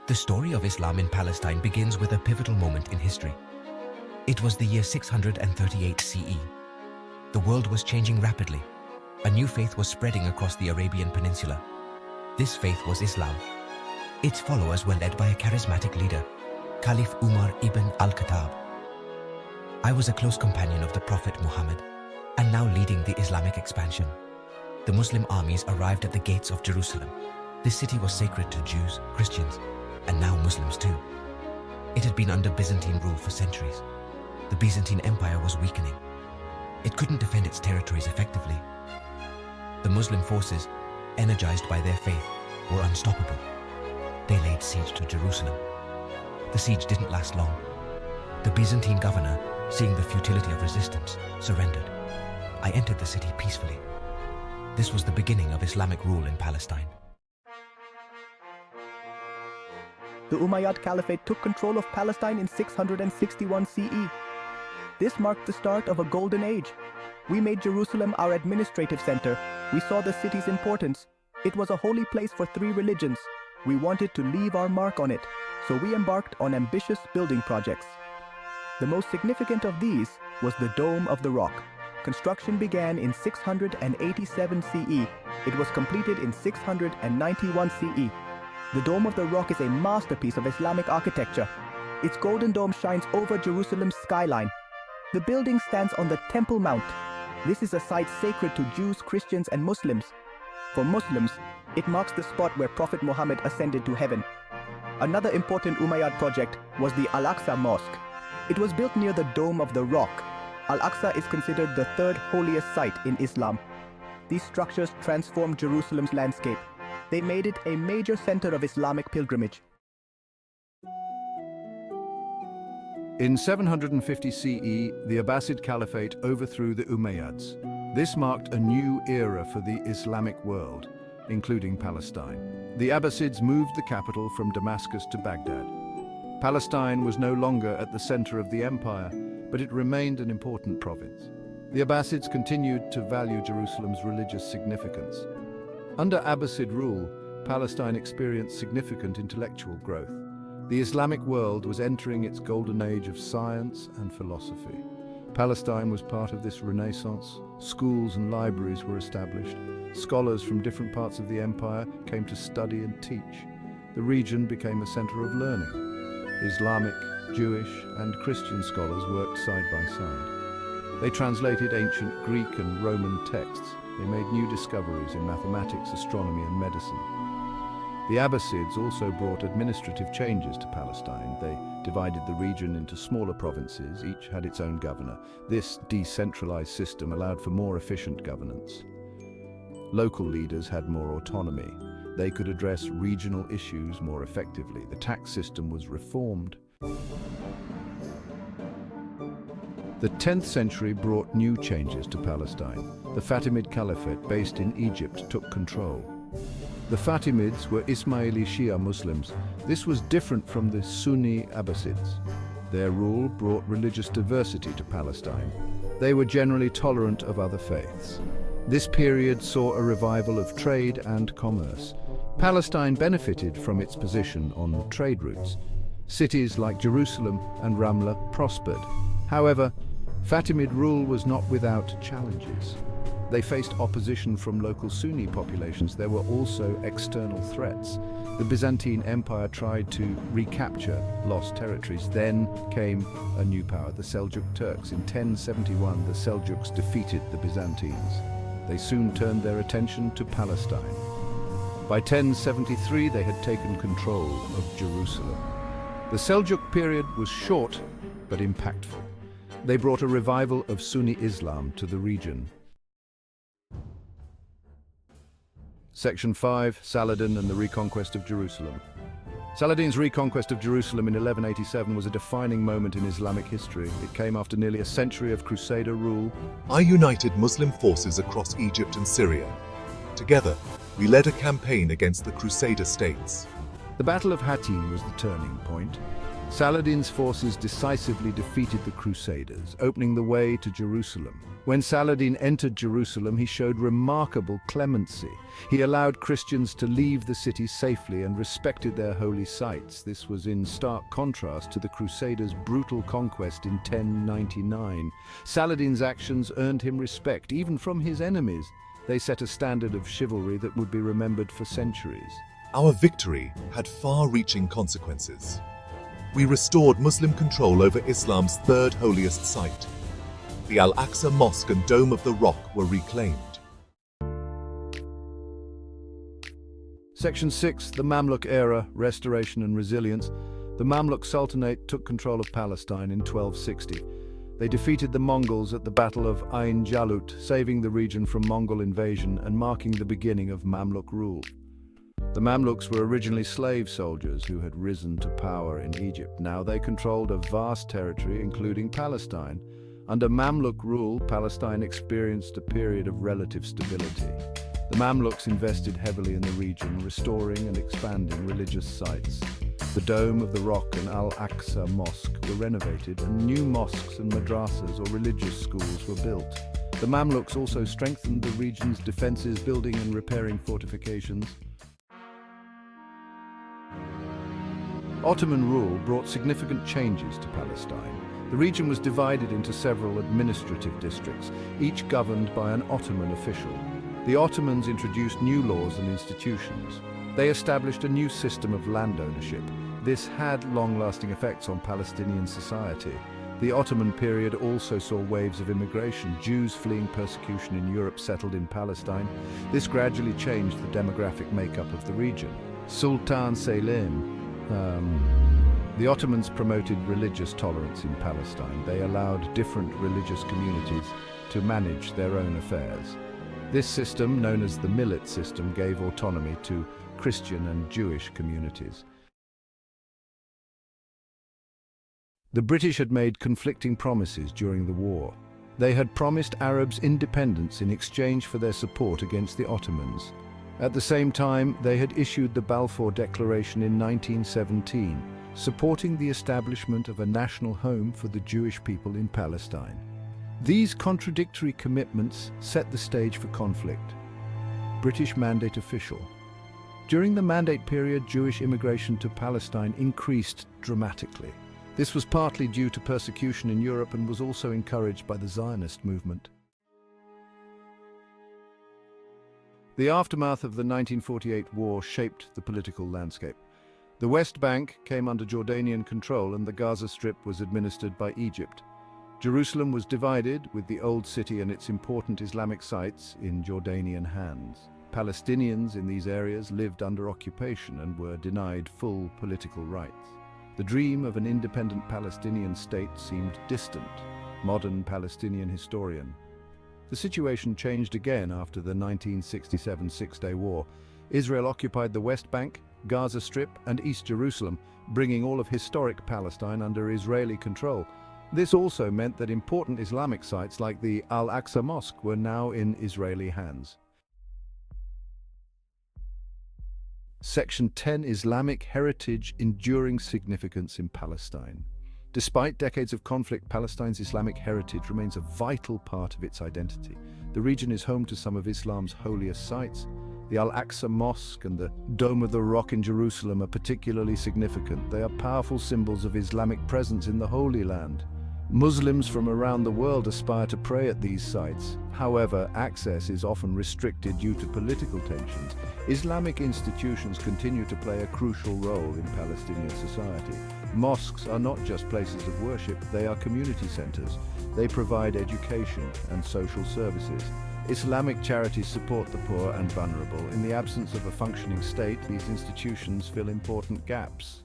The story of Islam in Palestine begins with a pivotal moment in history. It was the year 638 CE. The world was changing rapidly. A new faith was spreading across the Arabian Peninsula. This faith was Islam. Its followers were led by a charismatic leader, Caliph Umar ibn al-Khattab. I was a close companion of the Prophet Muhammad, and now leading the Islamic expansion. The Muslim armies arrived at the gates of Jerusalem. This city was sacred to Jews, Christians, and now Muslims too. It had been under Byzantine rule for centuries. The Byzantine Empire was weakening. It couldn't defend its territories effectively. The Muslim forces, energized by their faith, were unstoppable. They laid siege to Jerusalem. The siege didn't last long. The Byzantine governor, seeing the futility of resistance, surrendered. I entered the city peacefully. This was the beginning of Islamic rule in Palestine. The Umayyad Caliphate took control of Palestine in 661 CE. This marked the start of a golden age. We made Jerusalem our administrative center. We saw the city's importance. It was a holy place for three religions. We wanted to leave our mark on it, so we embarked on ambitious building projects. The most significant of these was the Dome of the Rock. Construction began in 687 CE. It was completed in 691 CE. The Dome of the Rock is a masterpiece of Islamic architecture. Its golden dome shines over Jerusalem's skyline. The building stands on the Temple Mount. This is a site sacred to Jews, Christians, and Muslims. For Muslims, it marks the spot where Prophet Muhammad ascended to heaven. Another important Umayyad project was the Al-Aqsa Mosque. It was built near the Dome of the Rock. Al-Aqsa is considered the third holiest site in Islam. These structures transformed Jerusalem's landscape. They made it a major center of Islamic pilgrimage. In 750 CE, the Abbasid Caliphate overthrew the Umayyads. This marked a new era for the Islamic world, including Palestine. The Abbasids moved the capital from Damascus to Baghdad. Palestine was no longer at the center of the empire, but it remained an important province. The Abbasids continued to value Jerusalem's religious significance. Under Abbasid rule, Palestine experienced significant intellectual growth. The Islamic world was entering its golden age of science and philosophy. Palestine was part of this renaissance. Schools and libraries were established. Scholars from different parts of the empire came to study and teach. The region became a center of learning. Islamic, Jewish, and Christian scholars worked side by side. They translated ancient Greek and Roman texts. They made new discoveries in mathematics, astronomy, and medicine. The Abbasids also brought administrative changes to Palestine. They divided the region into smaller provinces. Each had its own governor. This decentralized system allowed for more efficient governance. Local leaders had more autonomy. They could address regional issues more effectively. The tax system was reformed. The 10th century brought new changes to Palestine. The Fatimid Caliphate, based in Egypt, took control. The Fatimids were Ismaili Shia Muslims. This was different from the Sunni Abbasids. Their rule brought religious diversity to Palestine. They were generally tolerant of other faiths. This period saw a revival of trade and commerce. Palestine benefited from its position on trade routes. Cities like Jerusalem and Ramla prospered. However, Fatimid rule was not without challenges. They faced opposition from local Sunni populations. There were also external threats. The Byzantine Empire tried to recapture lost territories. Then came a new power, the Seljuk Turks. In 1071, the Seljuks defeated the Byzantines. They soon turned their attention to Palestine. By 1073, they had taken control of Jerusalem. The Seljuk period was short but impactful. They brought a revival of Sunni Islam to the region. Section 5, Saladin and the Reconquest of Jerusalem. Saladin's reconquest of Jerusalem in 1187 was a defining moment in Islamic history. It came after nearly a century of Crusader rule. I united Muslim forces across Egypt and Syria. Together, we led a campaign against the Crusader states. The Battle of Hattin was the turning point. Saladin's forces decisively defeated the Crusaders, opening the way to Jerusalem. When Saladin entered Jerusalem, he showed remarkable clemency. He allowed Christians to leave the city safely and respected their holy sites. This was in stark contrast to the Crusaders' brutal conquest in 1099. Saladin's actions earned him respect, even from his enemies. They set a standard of chivalry that would be remembered for centuries. Our victory had far-reaching consequences. We restored Muslim control over Islam's third holiest site. The Al-Aqsa Mosque and Dome of the Rock were reclaimed. Section 6, the Mamluk era, restoration and resilience. The Mamluk Sultanate took control of Palestine in 1260. They defeated the Mongols at the Battle of Ain Jalut, saving the region from Mongol invasion and marking the beginning of Mamluk rule. The Mamluks were originally slave soldiers who had risen to power in Egypt. Now they controlled a vast territory, including Palestine. Under Mamluk rule, Palestine experienced a period of relative stability. The Mamluks invested heavily in the region, restoring and expanding religious sites. The Dome of the Rock and Al-Aqsa Mosque were renovated, and new mosques and madrasas or religious schools were built. The Mamluks also strengthened the region's defenses, building and repairing fortifications. Ottoman rule brought significant changes to Palestine. The region was divided into several administrative districts, each governed by an Ottoman official. The Ottomans introduced new laws and institutions. They established a new system of land ownership. This had long-lasting effects on Palestinian society. The Ottoman period also saw waves of immigration. Jews fleeing persecution in Europe settled in Palestine. This gradually changed the demographic makeup of the region. Sultan Selim. The Ottomans promoted religious tolerance in Palestine. They allowed different religious communities to manage their own affairs. This system, known as the millet system, gave autonomy to Christian and Jewish communities. The British had made conflicting promises during the war. They had promised Arabs independence in exchange for their support against the Ottomans. At the same time, they had issued the Balfour Declaration in 1917, supporting the establishment of a national home for the Jewish people in Palestine. These contradictory commitments set the stage for conflict. British Mandate official. During the Mandate period, Jewish immigration to Palestine increased dramatically. This was partly due to persecution in Europe and was also encouraged by the Zionist movement. The aftermath of the 1948 war shaped the political landscape. The West Bank came under Jordanian control and the Gaza Strip was administered by Egypt. Jerusalem was divided, with the Old City and its important Islamic sites in Jordanian hands. Palestinians in these areas lived under occupation and were denied full political rights. The dream of an independent Palestinian state seemed distant. Modern Palestinian historian. The situation changed again after the 1967 Six-Day War. Israel occupied the West Bank, Gaza Strip, and East Jerusalem, bringing all of historic Palestine under Israeli control. This also meant that important Islamic sites like the Al-Aqsa Mosque were now in Israeli hands. Section 10, Islamic Heritage, Enduring Significance in Palestine. Despite decades of conflict, Palestine's Islamic heritage remains a vital part of its identity. The region is home to some of Islam's holiest sites. The Al-Aqsa Mosque and the Dome of the Rock in Jerusalem are particularly significant. They are powerful symbols of Islamic presence in the Holy Land. Muslims from around the world aspire to pray at these sites. However, access is often restricted due to political tensions. Islamic institutions continue to play a crucial role in Palestinian society. Mosques are not just places of worship, they are community centers. They provide education and social services. Islamic charities support the poor and vulnerable. In the absence of a functioning state, these institutions fill important gaps.